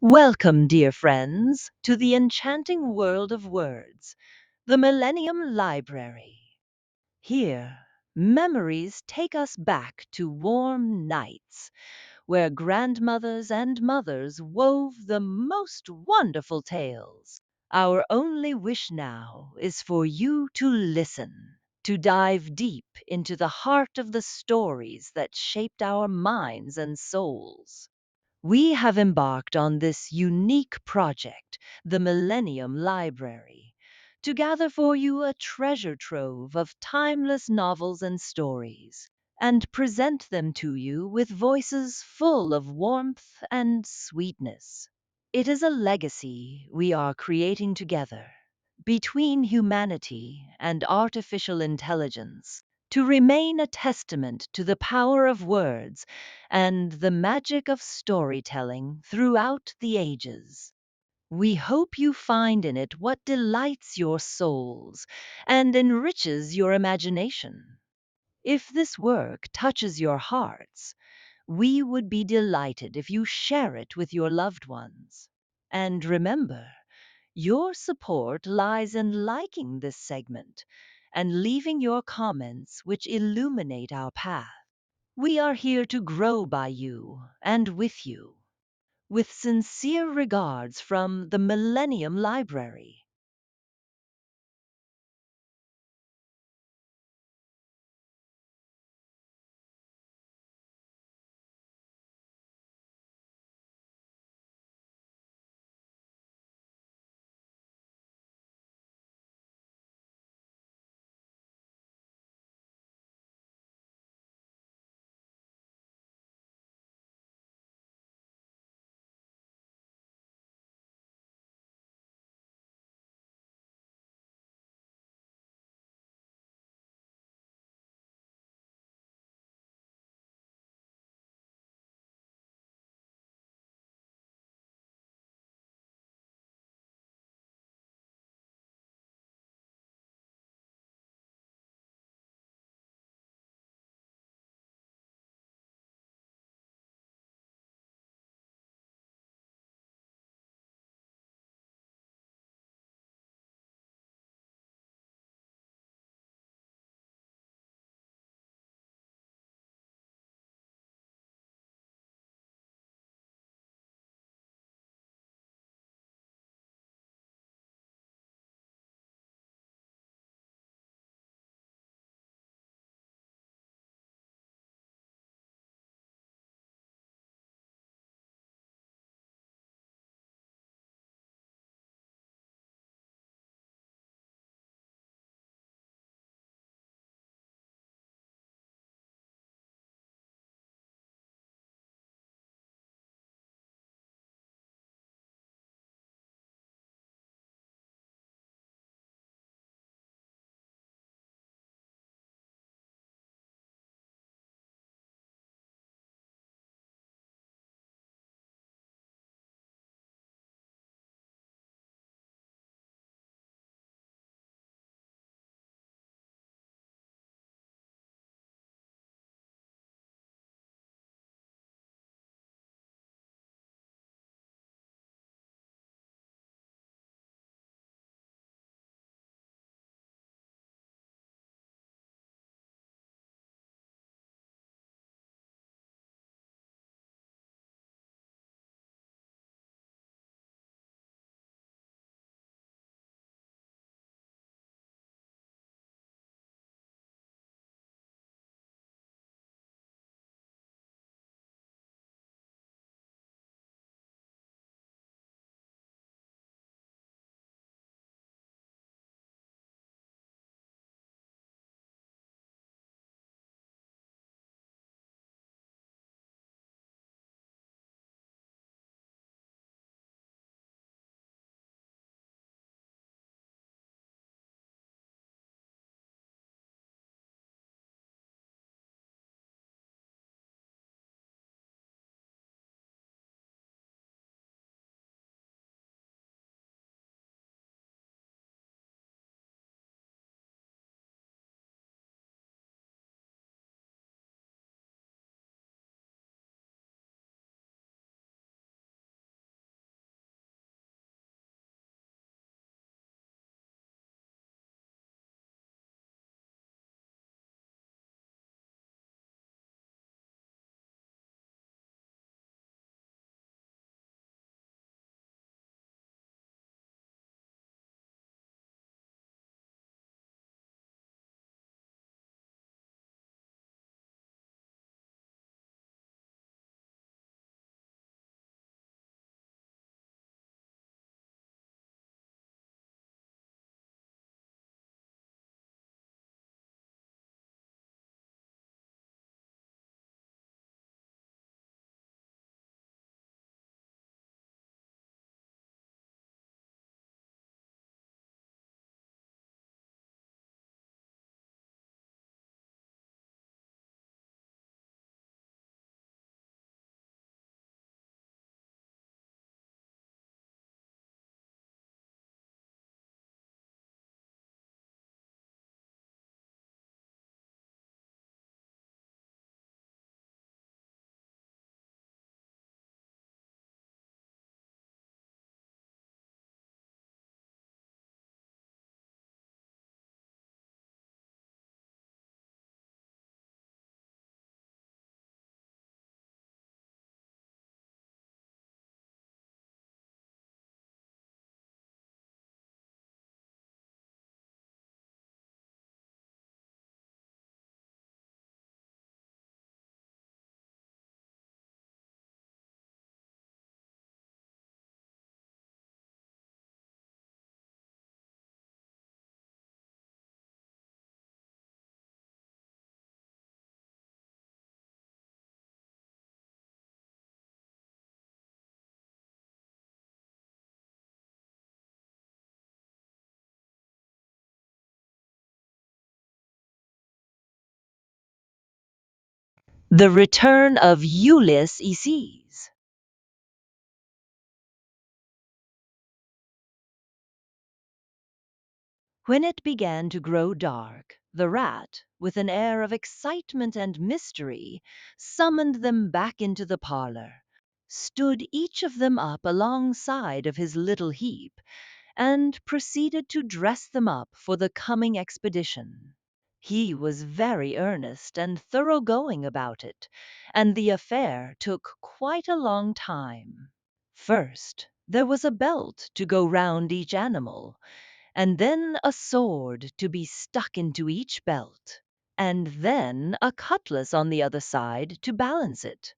Welcome, dear friends, to the enchanting world of words, the Millennium Library. Here, memories take us back to warm nights where grandmothers and mothers wove the most wonderful tales. Our only wish now is for you to listen, to dive deep into the heart of the stories that shaped our minds and souls. We have embarked on this unique project, the Millennium Library, to gather for you a treasure trove of timeless novels and stories, and present them to you with voices full of warmth and sweetness. It is a legacy we are creating together between humanity and artificial intelligence to remain a testament to the power of words and the magic of storytelling throughout the ages. We hope you find in it what delights your souls and enriches your imagination. If this work touches your hearts, we would be delighted if you share it with your loved ones. And remember, your support lies in liking this segment and leaving your comments which illuminate our path. We are here to grow by you and with you. With sincere regards from the Millennium Library. The return of Ulysses. When it began to grow dark, the rat, with an air of excitement and mystery, summoned them back into the parlor, stood each of them up alongside of his little heap, and proceeded to dress them up for the coming expedition. He was very earnest and thoroughgoing about it, and the affair took quite a long time. First, there was a belt to go round each animal, and then a sword to be stuck into each belt, and then a cutlass on the other side to balance it.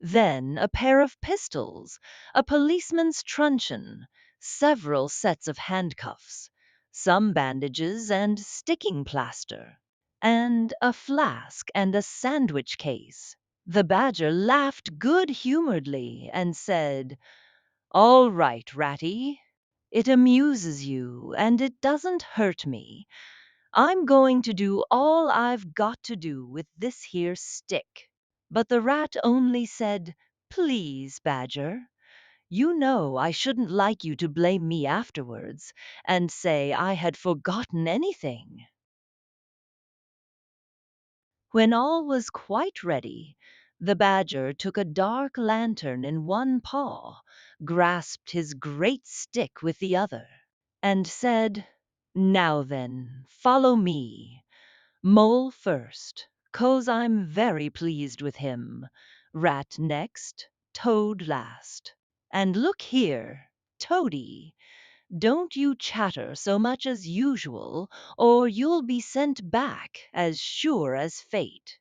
Then a pair of pistols, a policeman's truncheon, several sets of handcuffs, some bandages and sticking plaster, and a flask and a sandwich case. The badger laughed good humoredly and said, "All right, Ratty. It amuses you, and it doesn't hurt me. I'm going to do all I've got to do with this here stick." But the rat only said, "Please, Badger, you know I shouldn't like you to blame me afterwards and say I had forgotten anything." When all was quite ready, the badger took a dark lantern in one paw, grasped his great stick with the other, and said, "Now then, follow me. Mole first, 'cause I'm very pleased with him. Rat next, Toad last. And look here, Toady, don't you chatter so much as usual, or you'll be sent back as sure as fate."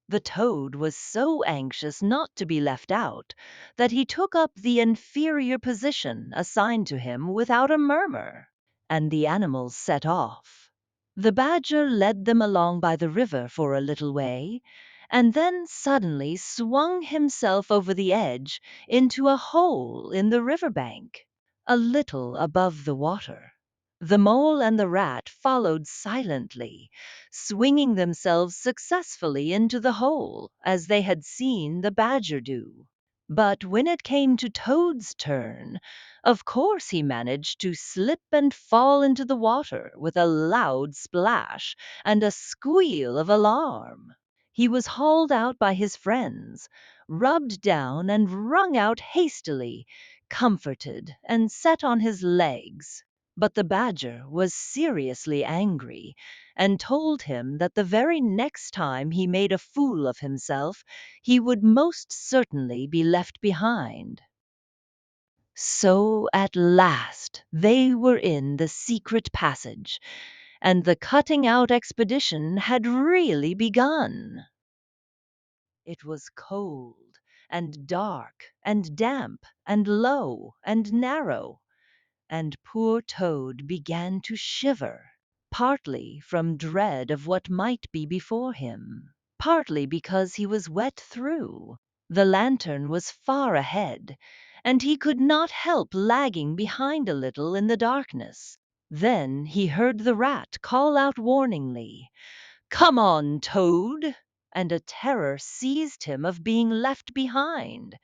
The toad was so anxious not to be left out that he took up the inferior position assigned to him without a murmur, and the animals set off. The badger led them along by the river for a little way, and then suddenly swung himself over the edge into a hole in the river bank, a little above the water. The mole and the rat followed silently, swinging themselves successfully into the hole, as they had seen the badger do. But when it came to Toad's turn, of course he managed to slip and fall into the water with a loud splash and a squeal of alarm. He was hauled out by his friends, rubbed down and wrung out hastily, comforted and set on his legs. But the badger was seriously angry, and told him that the very next time he made a fool of himself, he would most certainly be left behind. So at last they were in the secret passage, and the cutting out expedition had really begun. It was cold and dark and damp and low and narrow, and poor Toad began to shiver, partly from dread of what might be before him, partly because he was wet through. The lantern was far ahead, and he could not help lagging behind a little in the darkness. Then he heard the rat call out warningly, "Come on, Toad!" and a terror seized him of being left behind,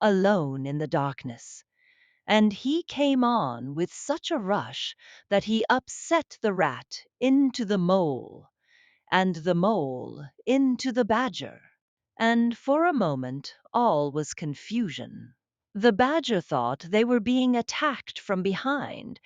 alone in the darkness, and he came on with such a rush that he upset the rat into the mole, and the mole into the badger, and for a moment all was confusion. The badger thought they were being attacked from behind,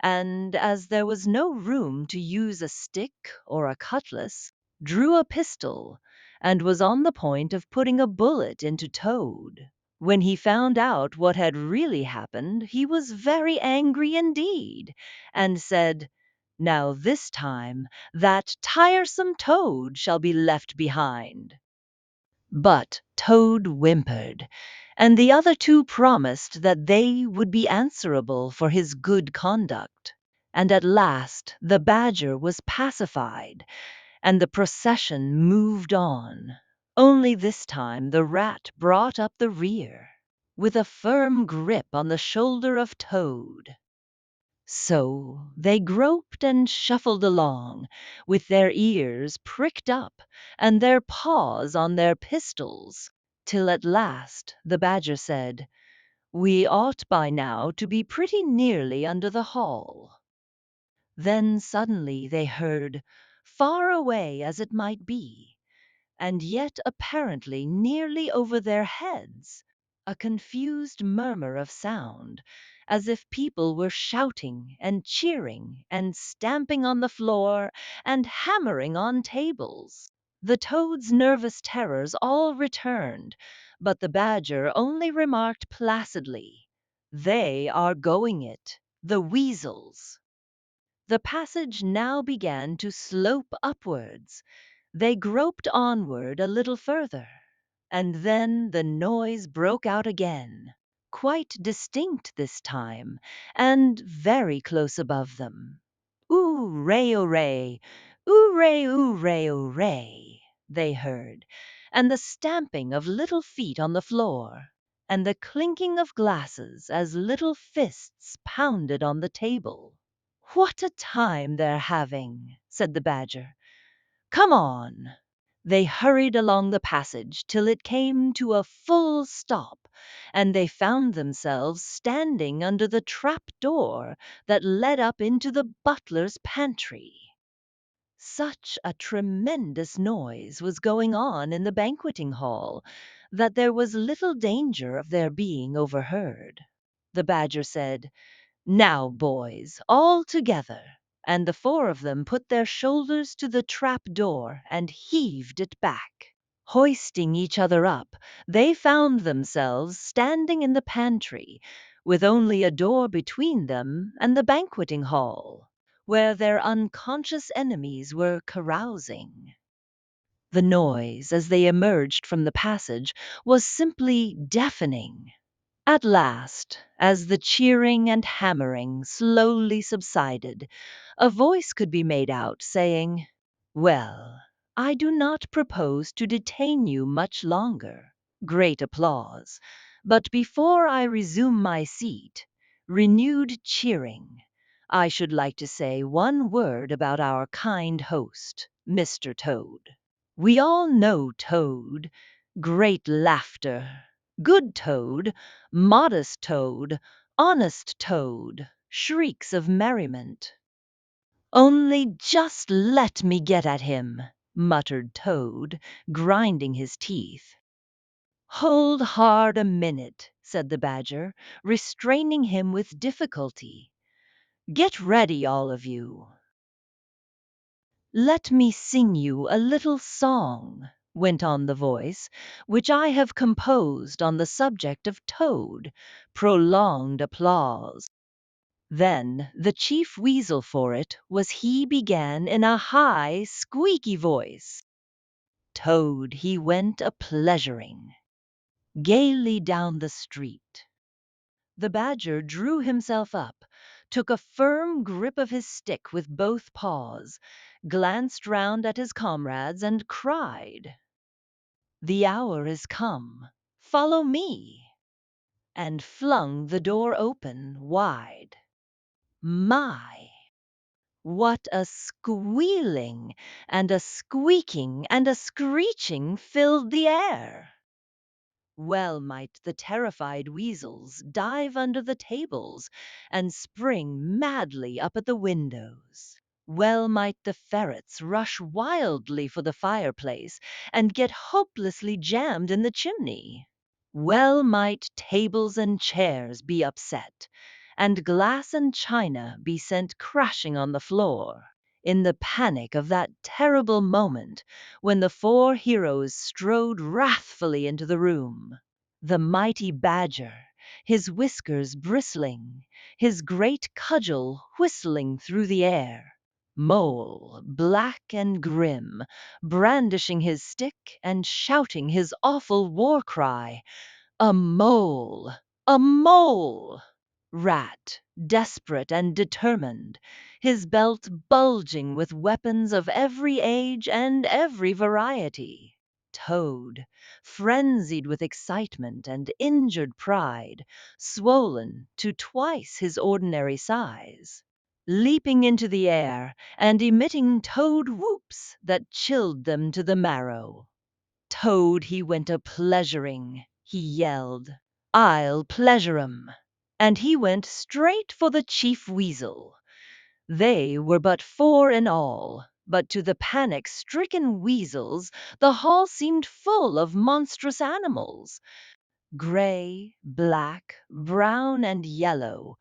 and as there was no room to use a stick or a cutlass, drew a pistol, and was on the point of putting a bullet into Toad. When he found out what had really happened, he was very angry indeed, and said, "Now this time that tiresome Toad shall be left behind." But Toad whimpered, and the other two promised that they would be answerable for his good conduct. And at last the badger was pacified, and the procession moved on. Only this time the rat brought up the rear, with a firm grip on the shoulder of Toad. So they groped and shuffled along, with their ears pricked up and their paws on their pistols, till at last the badger said, "We ought by now to be pretty nearly under the hall." Then suddenly they heard, far away as it might be, and yet apparently nearly over their heads, a confused murmur of sound, as if people were shouting and cheering and stamping on the floor and hammering on tables. The toad's nervous terrors all returned, but the badger only remarked placidly, "They are going it, the weasels." The passage now began to slope upwards. They groped onward a little further, and then the noise broke out again, quite distinct this time, and very close above them. "Oo-ray-o-ray! Oo-ray-oo-ray-o-ray!" they heard, and the stamping of little feet on the floor, and the clinking of glasses as little fists pounded on the table. "What a time they're having!" said the badger. "Come on." They hurried along the passage till it came to a full stop, and they found themselves standing under the trap door that led up into the butler's pantry. Such a tremendous noise was going on in the banqueting hall that there was little danger of their being overheard. The badger said, "Now, boys, all together," and the four of them put their shoulders to the trap door and heaved it back. Hoisting each other up, they found themselves standing in the pantry, with only a door between them and the banqueting hall, where their unconscious enemies were carousing. The noise, as they emerged from the passage, was simply deafening. At last, as the cheering and hammering slowly subsided, a voice could be made out saying, "Well, I do not propose to detain you much longer." Great applause. But before I resume my seat, renewed cheering, I should like to say one word about our kind host, Mr. Toad. We all know Toad. Great laughter. Good Toad, modest Toad, honest Toad, shrieks of merriment. "Only just let me get at him," muttered Toad, grinding his teeth. "Hold hard a minute," said the badger, restraining him with difficulty. "Get ready, all of you. Let me sing you a little song," went on the voice, "which I have composed on the subject of Toad." Prolonged applause. Then the chief weasel for it was he began in a high, squeaky voice. Toad he went a-pleasuring gaily down the street. The badger drew himself up, took a firm grip of his stick with both paws, glanced round at his comrades, and cried, "The hour is come, follow me," and flung the door open wide. My! What a squealing and a squeaking and a screeching filled the air! Well might the terrified weasels dive under the tables and spring madly up at the windows. Well might the ferrets rush wildly for the fireplace and get hopelessly jammed in the chimney. Well might tables and chairs be upset, and glass and china be sent crashing on the floor, in the panic of that terrible moment when the four heroes strode wrathfully into the room. The mighty badger, his whiskers bristling, his great cudgel whistling through the air. Mole, black and grim, brandishing his stick and shouting his awful war cry, "A mole! A mole!" Rat, desperate and determined, his belt bulging with weapons of every age and every variety. Toad, frenzied with excitement and injured pride, swollen to twice his ordinary size, leaping into the air and emitting toad whoops that chilled them to the marrow. Toad he went a-pleasuring, he yelled, "I'll pleasure 'em!" And he went straight for the Chief Weasel. They were but four in all, but to the panic-stricken weasels the hall seemed full of monstrous animals, gray, black, brown, and yellow,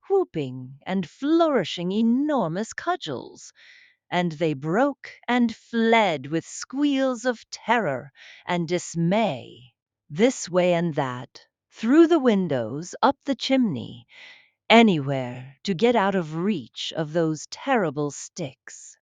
whooping and flourishing enormous cudgels, and they broke and fled with squeals of terror and dismay, this way and that, through the windows, up the chimney, anywhere to get out of reach of those terrible sticks.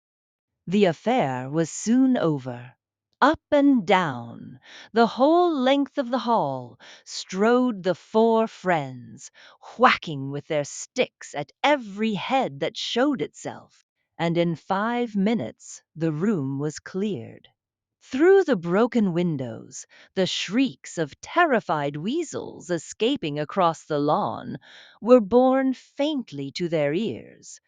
The affair was soon over. Up and down, the whole length of the hall, strode the four friends, whacking with their sticks at every head that showed itself, and in 5 minutes the room was cleared. Through the broken windows, the shrieks of terrified weasels escaping across the lawn were borne faintly to their ears.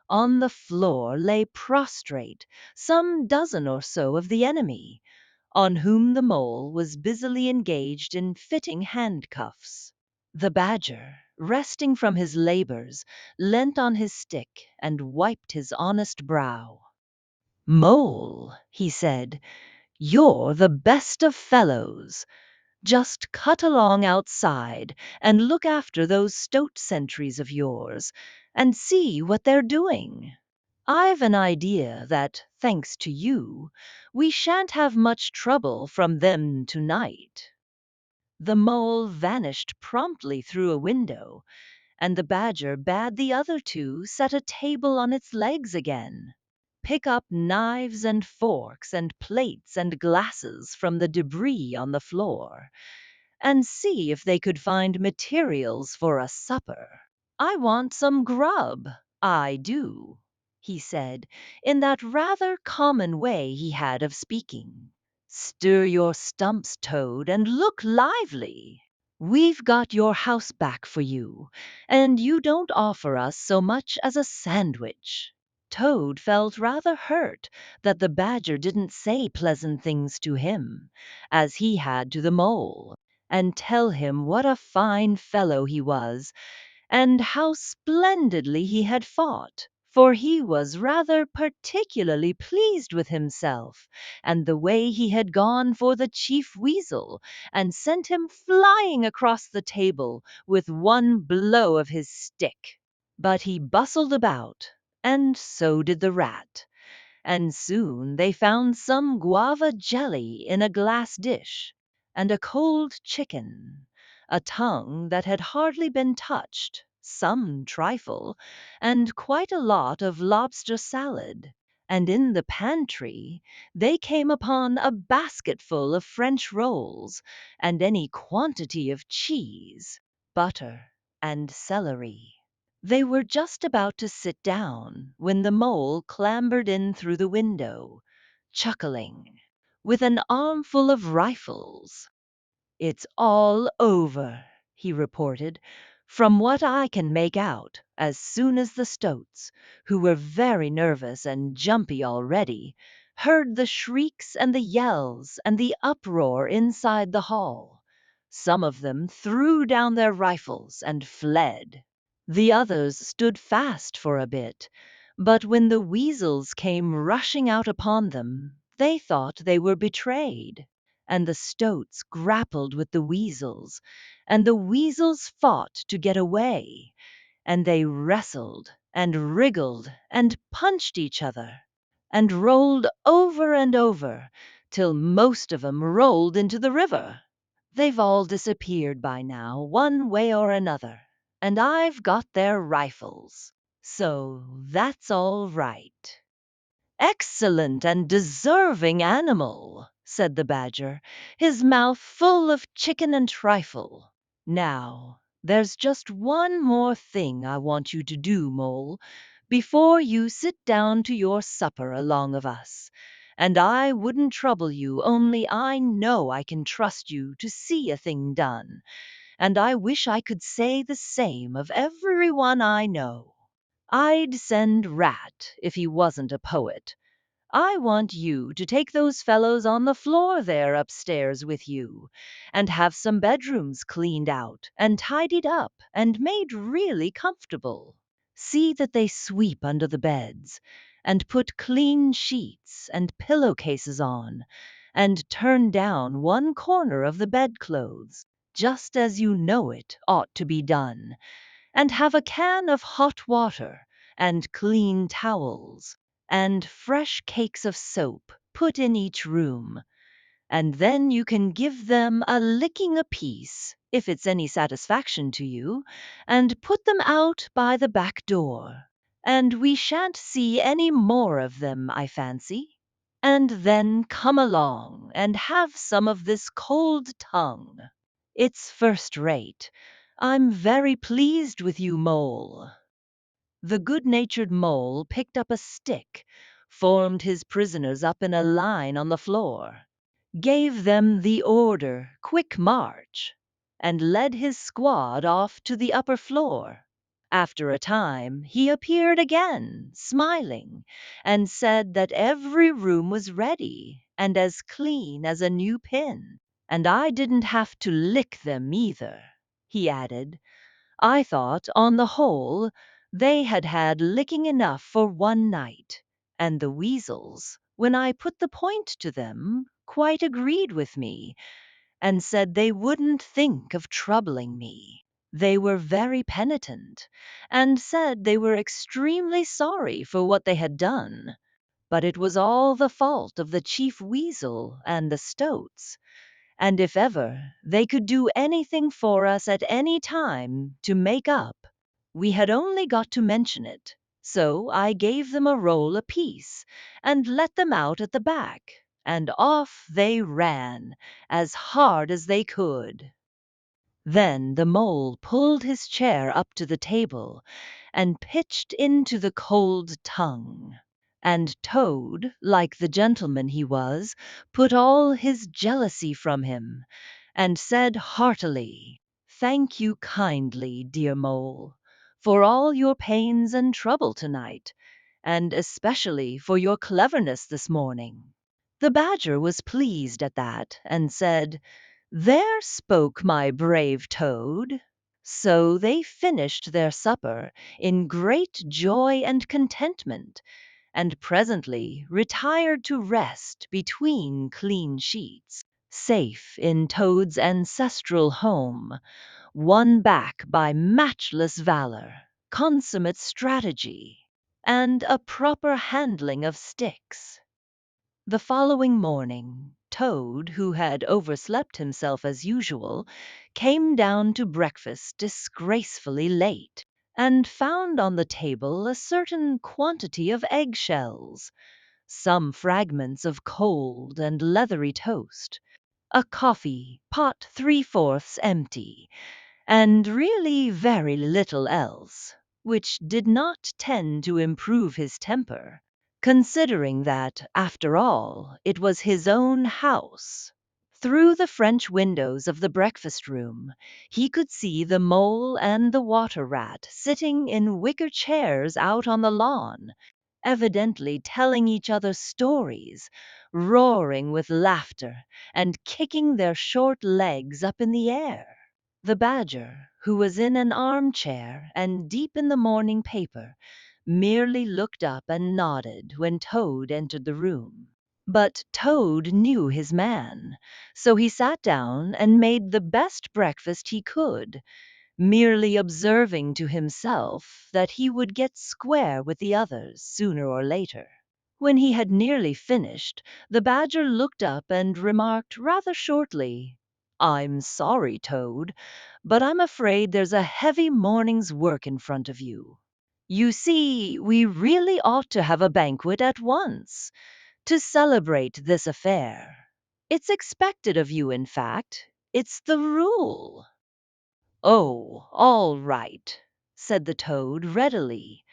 On the floor lay prostrate some dozen or so of the enemy, on whom the mole was busily engaged in fitting handcuffs. The badger, resting from his labors, leant on his stick and wiped his honest brow. "Mole," he said, "you're the best of fellows. Just cut along outside and look after those stoat sentries of yours, and see what they're doing. I've an idea that, thanks to you, we shan't have much trouble from them tonight." The mole vanished promptly through a window, and the badger bade the other two set a table on its legs again, pick up knives and forks and plates and glasses from the debris on the floor, and see if they could find materials for a supper. "I want some grub, I do," he said, in that rather common way he had of speaking. "Stir your stumps, Toad, and look lively. We've got your house back for you, and you don't offer us so much as a sandwich." Toad felt rather hurt that the badger didn't say pleasant things to him, as he had to the mole, and tell him what a fine fellow he was, and how splendidly he had fought, for he was rather particularly pleased with himself and the way he had gone for the Chief Weasel and sent him flying across the table with one blow of his stick. But he bustled about, and so did the rat, and soon they found some guava jelly in a glass dish, and a cold chicken, a tongue that had hardly been touched, some trifle, and quite a lot of lobster salad. And in the pantry they came upon a basketful of French rolls, and any quantity of cheese, butter, and celery. They were just about to sit down when the mole clambered in through the window, chuckling, with an armful of rifles. "It's all over," he reported, "from what I can make out, as soon as the stoats, who were very nervous and jumpy already, heard the shrieks and the yells and the uproar inside the hall. Some of them threw down their rifles and fled. The others stood fast for a bit, but when the weasels came rushing out upon them, they thought they were betrayed, and the stoats grappled with the weasels, and the weasels fought to get away, and they wrestled and wriggled and punched each other, and rolled over and over, till most of 'em rolled into the river. They've all disappeared by now, one way or another, and I've got their rifles. So that's all right." "Excellent and deserving animal," said the badger, his mouth full of chicken and trifle. "Now, there's just one more thing I want you to do, Mole, before you sit down to your supper along of us, and I wouldn't trouble you, only I know I can trust you to see a thing done, and I wish I could say the same of everyone I know. I'd send Rat if he wasn't a poet. I want you to take those fellows on the floor there upstairs with you, and have some bedrooms cleaned out and tidied up and made really comfortable. See that they sweep under the beds, and put clean sheets and pillowcases on, and turn down one corner of the bedclothes, just as you know it ought to be done, and have a can of hot water, and clean towels, and fresh cakes of soap put in each room, and then you can give them a licking apiece, if it's any satisfaction to you, and put them out by the back door, and we shan't see any more of them, I fancy. And then come along and have some of this cold tongue. It's first rate. I'm very pleased with you, Mole." The good-natured Mole picked up a stick, formed his prisoners up in a line on the floor, gave them the order, "Quick march," and led his squad off to the upper floor. After a time he appeared again, smiling, and said that every room was ready and as clean as a new pin, and I didn't have to lick them either. He added, I thought, on the whole, they had had licking enough for one night, and the weasels, when I put the point to them, quite agreed with me, and said they wouldn't think of troubling me. They were very penitent, and said they were extremely sorry for what they had done, but it was all the fault of the chief weasel and the stoats, and if ever they could do anything for us at any time to make up, we had only got to mention it. So I gave them a roll apiece and let them out at the back, and off they ran as hard as they could. Then the Mole pulled his chair up to the table and pitched into the cold tongue. And Toad, like the gentleman he was, put all his jealousy from him, and said heartily, "Thank you kindly, dear Mole, for all your pains and trouble tonight, and especially for your cleverness this morning." The Badger was pleased at that, and said, "There spoke my brave Toad." So they finished their supper in great joy and contentment, and presently retired to rest between clean sheets, safe in Toad's ancestral home, won back by matchless valor, consummate strategy, and a proper handling of sticks. The following morning, Toad, who had overslept himself as usual, came down to breakfast disgracefully late, and found on the table a certain quantity of eggshells, some fragments of cold and leathery toast, a coffee pot 3/4 empty, and really very little else, which did not tend to improve his temper, considering that, after all, it was his own house. Through the French windows of the breakfast room, he could see the Mole and the Water Rat sitting in wicker chairs out on the lawn, evidently telling each other stories, roaring with laughter, and kicking their short legs up in the air. The Badger, who was in an armchair and deep in the morning paper, merely looked up and nodded when Toad entered the room. But Toad knew his man, so he sat down and made the best breakfast he could, merely observing to himself that he would get square with the others sooner or later. When he had nearly finished, the Badger looked up and remarked rather shortly, "I'm sorry, Toad, but I'm afraid there's a heavy morning's work in front of you. You see, we really ought to have a banquet at once, to celebrate this affair. It's expected of you, in fact. It's the rule." "Oh, all right," said the Toad readily.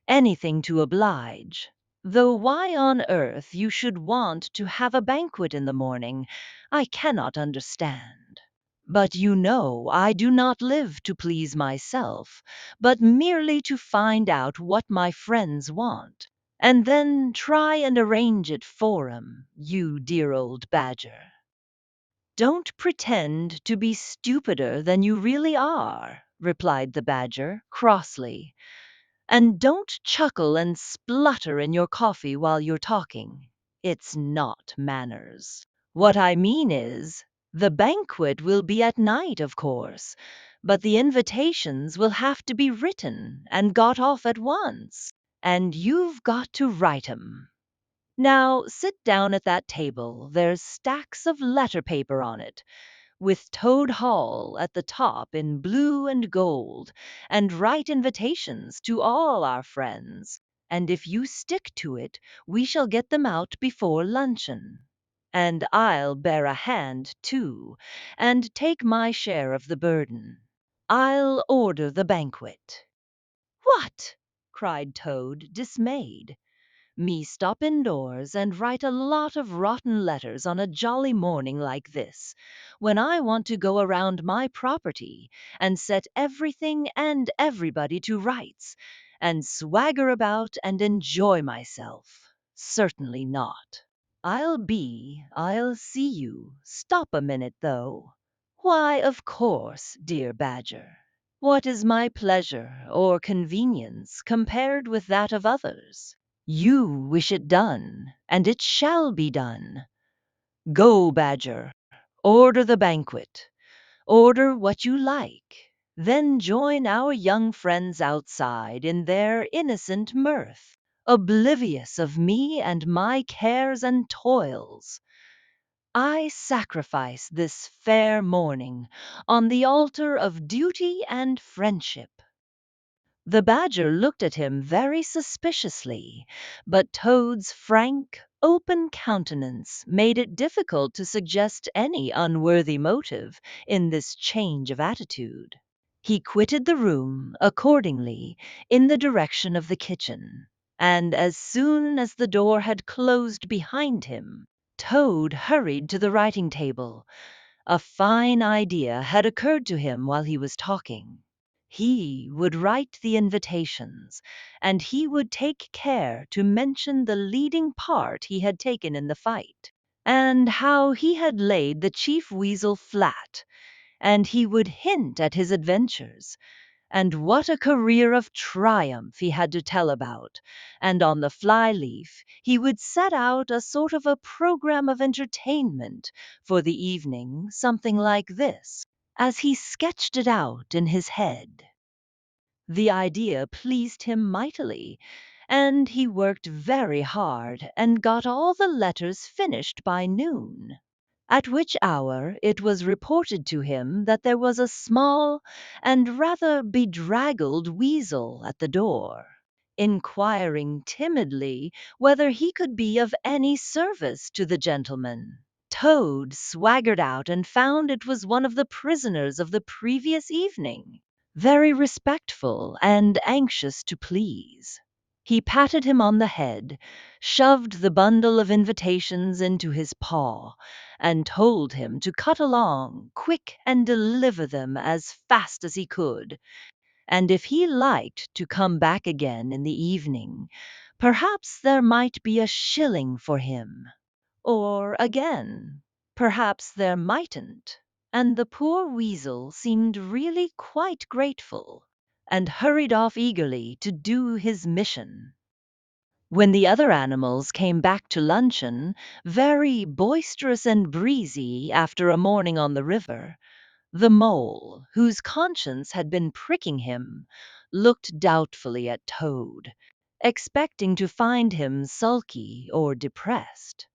"Anything to oblige. Though why on earth you should want to have a banquet in the morning, I cannot understand. But you know I do not live to please myself, but merely to find out what my friends want, and then try and arrange it for 'em, you dear old badger. Don't pretend to be stupider than you really are, replied the badger crossly. And don't chuckle and splutter in your coffee while you're talking. It's not manners. What I mean is, the banquet will be at night, of course, but the invitations will have to be written and got off at once, and you've got to write 'em. Now sit down at that table. There's stacks of letter paper on it, with Toad Hall at the top in blue and gold, and write invitations to all our friends. And if you stick to it, we shall get them out before luncheon. And I'll bear a hand, too, and take my share of the burden. I'll order the banquet. What? Cried Toad, dismayed. Me stop indoors and write a lot of rotten letters on a jolly morning like this, when I want to go around my property and set everything and everybody to rights, and swagger about and enjoy myself. Certainly not. I'll see you. Stop a minute, though. Why, of course, dear Badger. What is my pleasure or convenience compared with that of others? You wish it done, and it shall be done. Go, Badger, order the banquet. Order what you like. Then join our young friends outside in their innocent mirth, oblivious of me and my cares and toils. I sacrifice this fair morning on the altar of duty and friendship. The badger looked at him very suspiciously, but Toad's frank, open countenance made it difficult to suggest any unworthy motive in this change of attitude. He quitted the room, accordingly, in the direction of the kitchen, and as soon as the door had closed behind him, Toad hurried to the writing table. A fine idea had occurred to him while he was talking. He would write the invitations, and he would take care to mention the leading part he had taken in the fight, and how he had laid the chief weasel flat, and he would hint at his adventures, and what a career of triumph he had to tell about, and on the fly-leaf he would set out a sort of a program of entertainment for the evening, something like this, as he sketched it out in his head. The idea pleased him mightily, and he worked very hard and got all the letters finished by noon, at which hour it was reported to him that there was a small and rather bedraggled weasel at the door, inquiring timidly whether he could be of any service to the gentleman. Toad swaggered out and found it was one of the prisoners of the previous evening, very respectful and anxious to please. He patted him on the head, shoved the bundle of invitations into his paw, and told him to cut along quick and deliver them as fast as he could, and if he liked to come back again in the evening, perhaps there might be a shilling for him. Or again, perhaps there mightn't, and the poor weasel seemed really quite grateful, and hurried off eagerly to do his mission. When the other animals came back to luncheon, very boisterous and breezy after a morning on the river, the mole, whose conscience had been pricking him, looked doubtfully at Toad, expecting to find him sulky or depressed.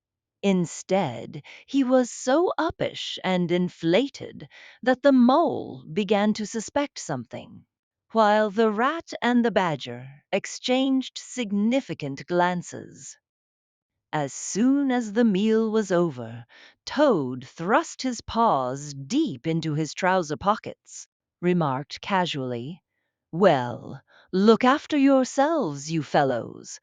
Instead, he was so uppish and inflated that the mole began to suspect something, while the rat and the badger exchanged significant glances. As soon as the meal was over, Toad thrust his paws deep into his trouser pockets, remarked casually, "Well, look after yourselves, you fellows.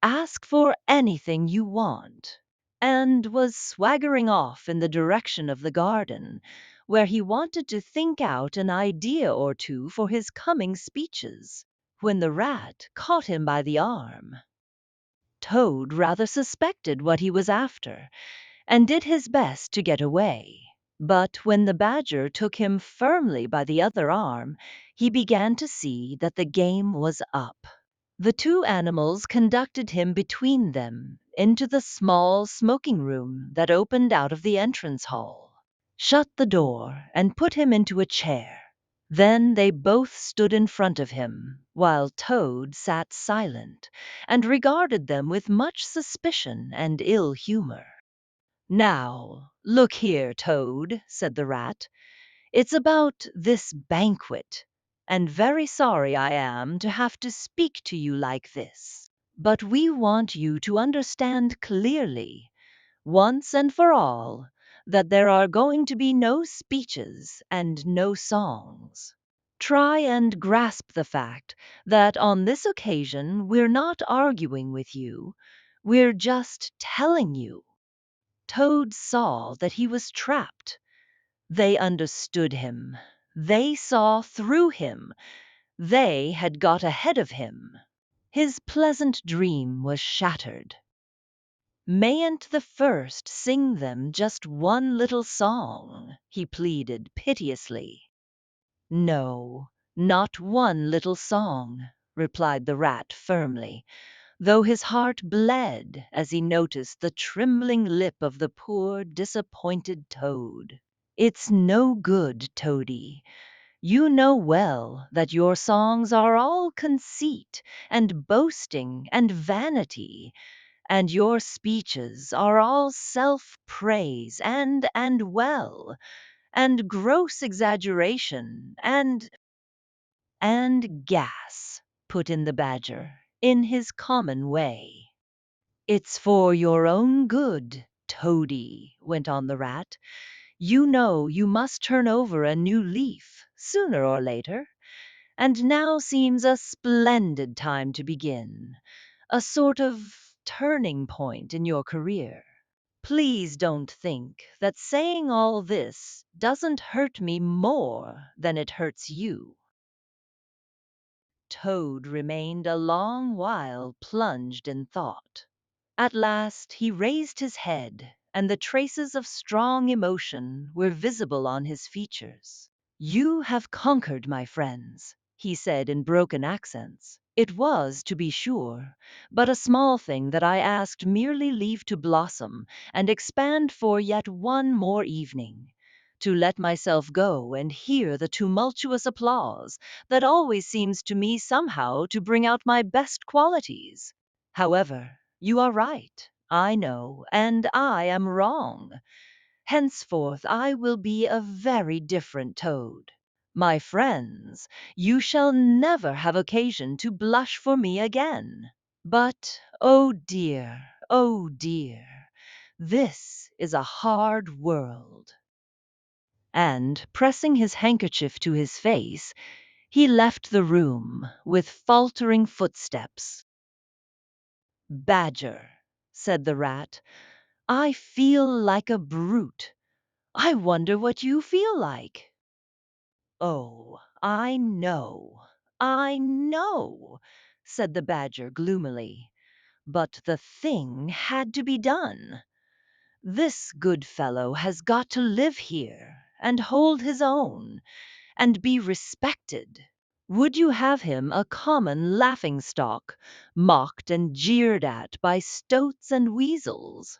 Ask for anything you want, and was swaggering off in the direction of the garden, where he wanted to think out an idea or two for his coming speeches, when the rat caught him by the arm. Toad rather suspected what he was after, and did his best to get away. But when the badger took him firmly by the other arm, he began to see that the game was up. The two animals conducted him between them into the small smoking room that opened out of the entrance hall, shut the door, and put him into a chair. Then they both stood in front of him, while Toad sat silent and regarded them with much suspicion and ill humor. "Now, look here, Toad," said the rat. "It's about this banquet, and very sorry I am to have to speak to you like this. But we want you to understand clearly, once and for all, that there are going to be no speeches and no songs. Try and grasp the fact that on this occasion we're not arguing with you, we're just telling you." Toad saw that he was trapped. They understood him. They saw through him. They had got ahead of him. His pleasant dream was shattered. "Mayn't the first sing them just one little song?" he pleaded piteously. "No, not one little song," replied the rat firmly, though his heart bled as he noticed the trembling lip of the poor disappointed Toad. "It's no good, Toady. You know well that your songs are all conceit and boasting and vanity, and your speeches are all self-praise and gross exaggeration and gas," put in the badger, in his common way. "It's for your own good, Toady," went on the rat. "You know you must turn over a new leaf, sooner or later, and now seems a splendid time to begin, a sort of turning point in your career. Please don't think that saying all this doesn't hurt me more than it hurts you." Toad remained a long while plunged in thought. At last he raised his head, and the traces of strong emotion were visible on his features. "You have conquered, my friends," he said in broken accents. "It was, to be sure, but a small thing that I asked merely leave to blossom and expand for yet one more evening, to let myself go and hear the tumultuous applause that always seems to me somehow to bring out my best qualities. However, you are right, I know, and I am wrong. Henceforth I will be a very different Toad. My friends, you shall never have occasion to blush for me again. But, oh dear, this is a hard world." And, pressing his handkerchief to his face, he left the room with faltering footsteps. "Badger," said the rat, "I feel like a brute. I wonder what you feel like." "Oh, I know," said the badger gloomily. "But the thing had to be done. This good fellow has got to live here, and hold his own, and be respected. Would you have him a common laughing-stock, mocked and jeered at by stoats and weasels?"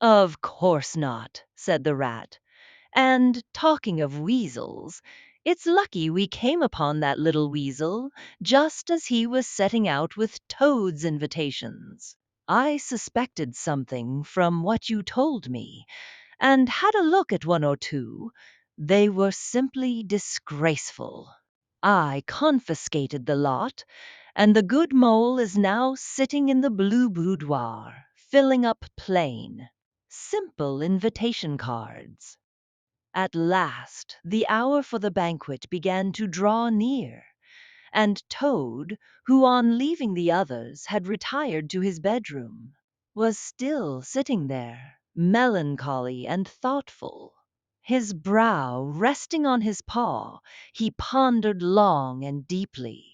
"Of course not," said the rat. "And, talking of weasels, it's lucky we came upon that little weasel just as he was setting out with Toad's invitations. I suspected something from what you told me, and had a look at one or two. They were simply disgraceful. I confiscated the lot, and the good mole is now sitting in the blue boudoir, filling up plain, simple invitation cards." At last the hour for the banquet began to draw near, and Toad, who on leaving the others had retired to his bedroom, was still sitting there, melancholy and thoughtful. His brow resting on his paw, he pondered long and deeply.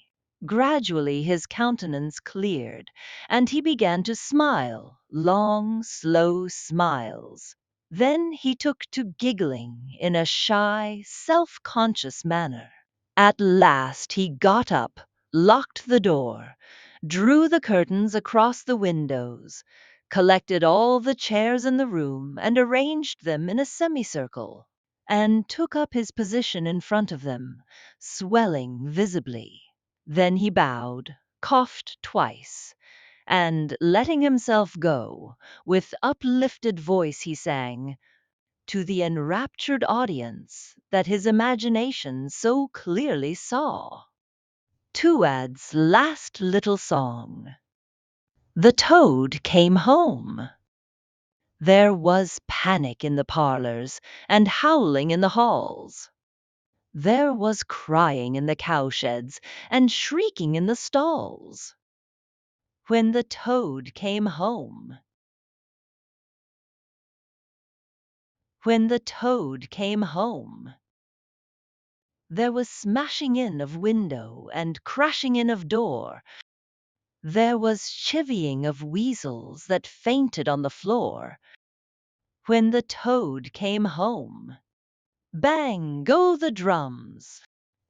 Gradually his countenance cleared, and he began to smile, long, slow smiles. Then he took to giggling in a shy, self-conscious manner. At last he got up, locked the door, drew the curtains across the windows, collected all the chairs in the room and arranged them in a semicircle, and took up his position in front of them, swelling visibly. Then he bowed, coughed twice, and letting himself go, with uplifted voice he sang, to the enraptured audience that his imagination so clearly saw, Tuad's last little song. The toad came home. There was panic in the parlors and howling in the halls. There was crying in the cowsheds and shrieking in the stalls. When the toad came home. When the toad came home. There was smashing in of window and crashing in of door. There was chivying of weasels that fainted on the floor. When the toad came home. Bang go the drums.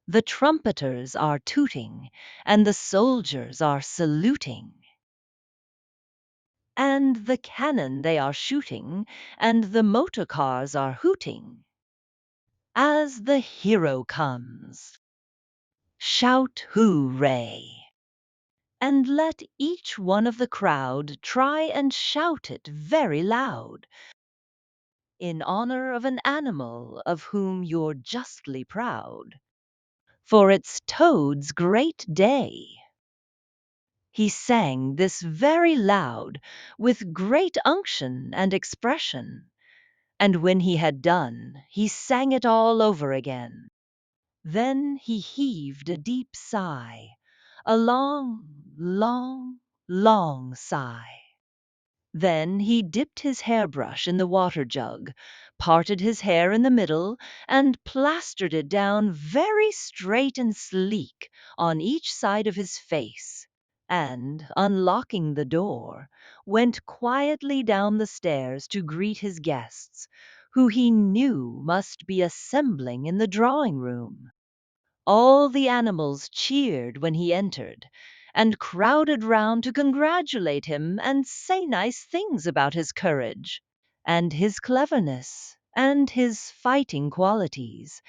The trumpeters are tooting, and the soldiers are saluting. And the cannon they are shooting, and the motor cars are hooting. As the hero comes. Shout hooray! And let each one of the crowd try and shout it very loud, in honor of an animal of whom you're justly proud. For it's Toad's great day. He sang this very loud, with great unction and expression, and when he had done, he sang it all over again. Then he heaved a deep sigh, a long, long, long sigh. Then he dipped his hairbrush in the water jug, parted his hair in the middle, and plastered it down very straight and sleek on each side of his face, and, unlocking the door, went quietly down the stairs to greet his guests, who he knew must be assembling in the drawing-room. All the animals cheered when he entered, and crowded round to congratulate him and say nice things about his courage, and his cleverness, and his fighting qualities.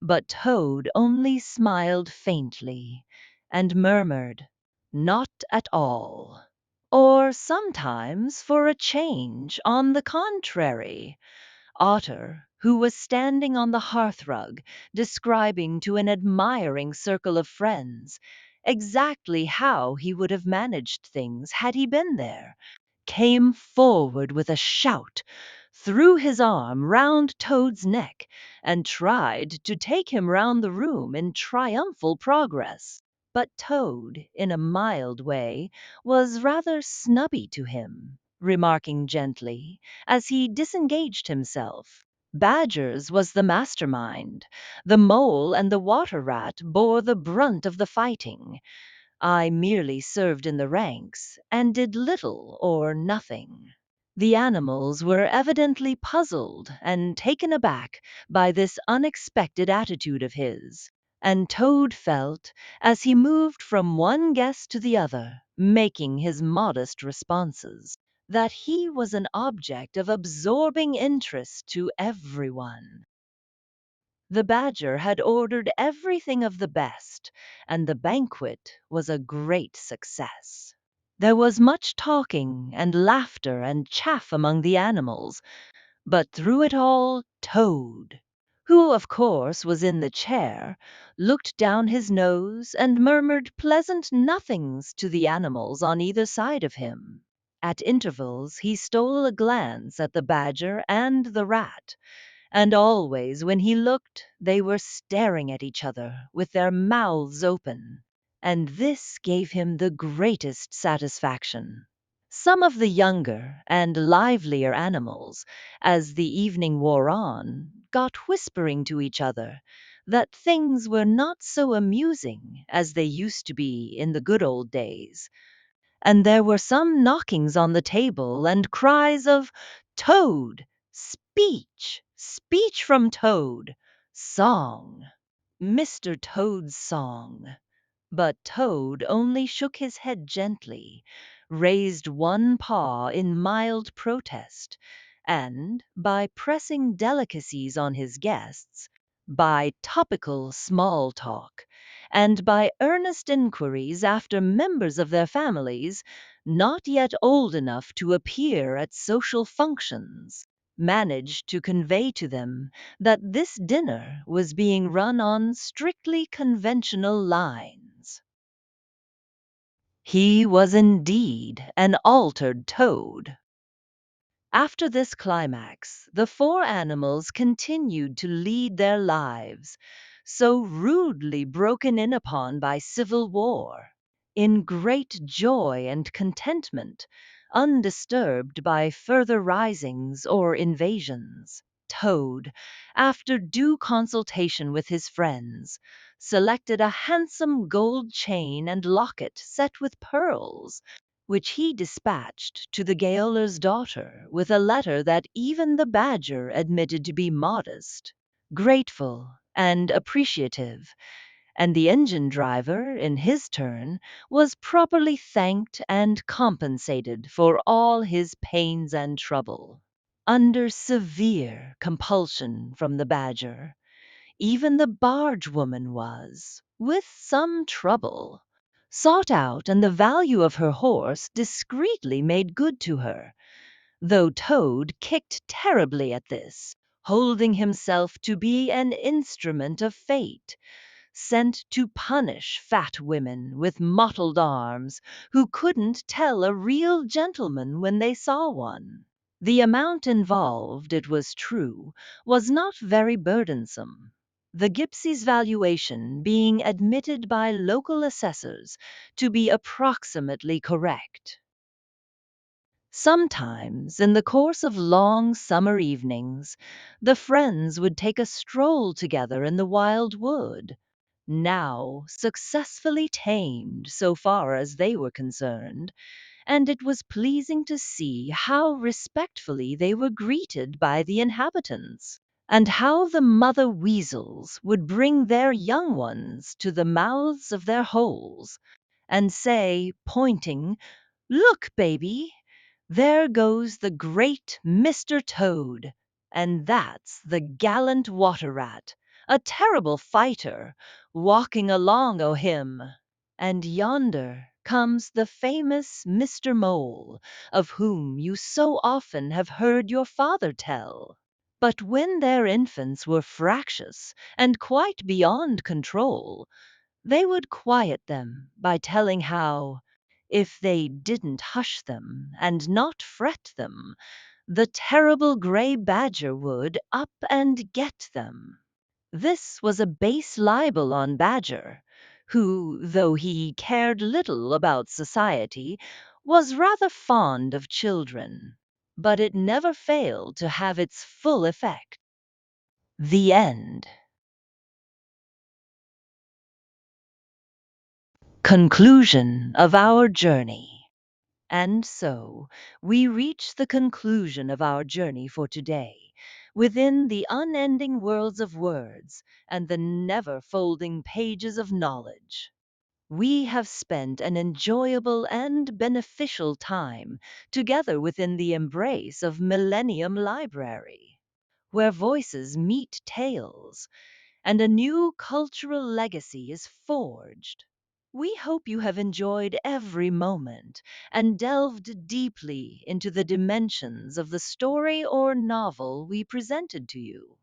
But Toad only smiled faintly, and murmured, "Not at all." Or sometimes, for a change, on the contrary, Otter, who was standing on the hearthrug, describing to an admiring circle of friends exactly how he would have managed things had he been there, came forward with a shout, threw his arm round Toad's neck, and tried to take him round the room in triumphal progress. But Toad, in a mild way, was rather snubby to him, remarking gently, as he disengaged himself, Badger's was the mastermind. The mole and the water rat bore the brunt of the fighting. I merely served in the ranks, and did little or nothing. The animals were evidently puzzled and taken aback by this unexpected attitude of his, and Toad felt, as he moved from one guest to the other, making his modest responses, that he was an object of absorbing interest to everyone. The Badger had ordered everything of the best, and the banquet was a great success. There was much talking and laughter and chaff among the animals, but through it all Toad, who of course was in the chair, looked down his nose and murmured pleasant nothings to the animals on either side of him. At intervals he stole a glance at the Badger and the Rat, and always when he looked they were staring at each other with their mouths open. and this gave him the greatest satisfaction. Some of the younger and livelier animals, as the evening wore on, got whispering to each other that things were not so amusing as they used to be in the good old days, and there were some knockings on the table and cries of "Toad! Speech! Speech from Toad! Song! Mr. Toad's song!" But Toad only shook his head gently, raised one paw in mild protest, and, by pressing delicacies on his guests, by topical small talk, and by earnest inquiries after members of their families not yet old enough to appear at social functions, managed to convey to them that this dinner was being run on strictly conventional lines. He was indeed an altered toad. After this climax, the four animals continued to lead their lives, so rudely broken in upon by civil war, in great joy and contentment, undisturbed by further risings or invasions. Toad, after due consultation with his friends, selected a handsome gold chain and locket set with pearls, which he dispatched to the gaoler's daughter with a letter that even the badger admitted to be modest, grateful, and appreciative, and the engine driver, in his turn, was properly thanked and compensated for all his pains and trouble. Under severe compulsion from the badger, even the barge woman was, with some trouble, sought out and the value of her horse discreetly made good to her, though Toad kicked terribly at this, holding himself to be an instrument of fate, sent to punish fat women with mottled arms who couldn't tell a real gentleman when they saw one. The amount involved, it was true, was not very burdensome, the gipsy's valuation being admitted by local assessors to be approximately correct. Sometimes, in the course of long summer evenings, the friends would take a stroll together in the wild wood, now successfully tamed so far as they were concerned, and it was pleasing to see how respectfully they were greeted by the inhabitants, and how the mother weasels would bring their young ones to the mouths of their holes, and say, pointing, "Look, baby, there goes the great Mr. Toad, and that's the gallant water rat, a terrible fighter, walking along o' him. And yonder comes the famous Mr. Mole, of whom you so often have heard your father tell." But when their infants were fractious and quite beyond control, they would quiet them by telling how, if they didn't hush them and not fret them, the terrible gray badger would up and get them. This was a base libel on Badger, who, though he cared little about society, was rather fond of children. But it never failed to have its full effect. The end. Conclusion of our journey. And so, we reach the conclusion of our journey for today, within the unending worlds of words and the never folding pages of knowledge. We have spent an enjoyable and beneficial time together within the embrace of Millennium Library, where voices meet tales and a new cultural legacy is forged. We hope you have enjoyed every moment and delved deeply into the dimensions of the story or novel we presented to you.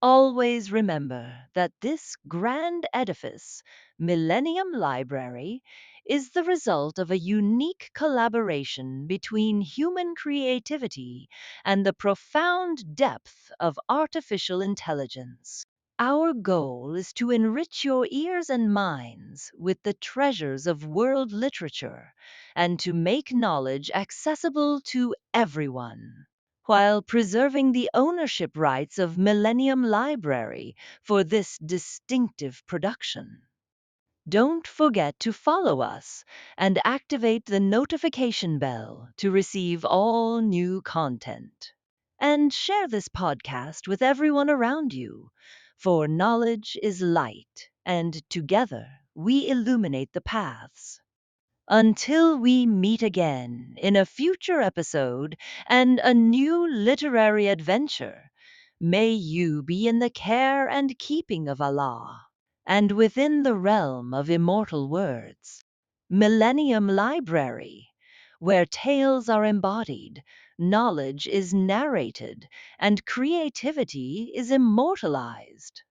Always remember that this grand edifice, Millennium Library, is the result of a unique collaboration between human creativity and the profound depth of artificial intelligence. Our goal is to enrich your ears and minds with the treasures of world literature and to make knowledge accessible to everyone, while preserving the ownership rights of Millennium Library for this distinctive production. Don't forget to follow us and activate the notification bell to receive all new content. And share this podcast with everyone around you, for knowledge is light, and together we illuminate the paths. Until we meet again in a future episode and a new literary adventure, may you be in the care and keeping of Allah, and within the realm of immortal words. Millennium Library, where tales are embodied, knowledge is narrated, and creativity is immortalized.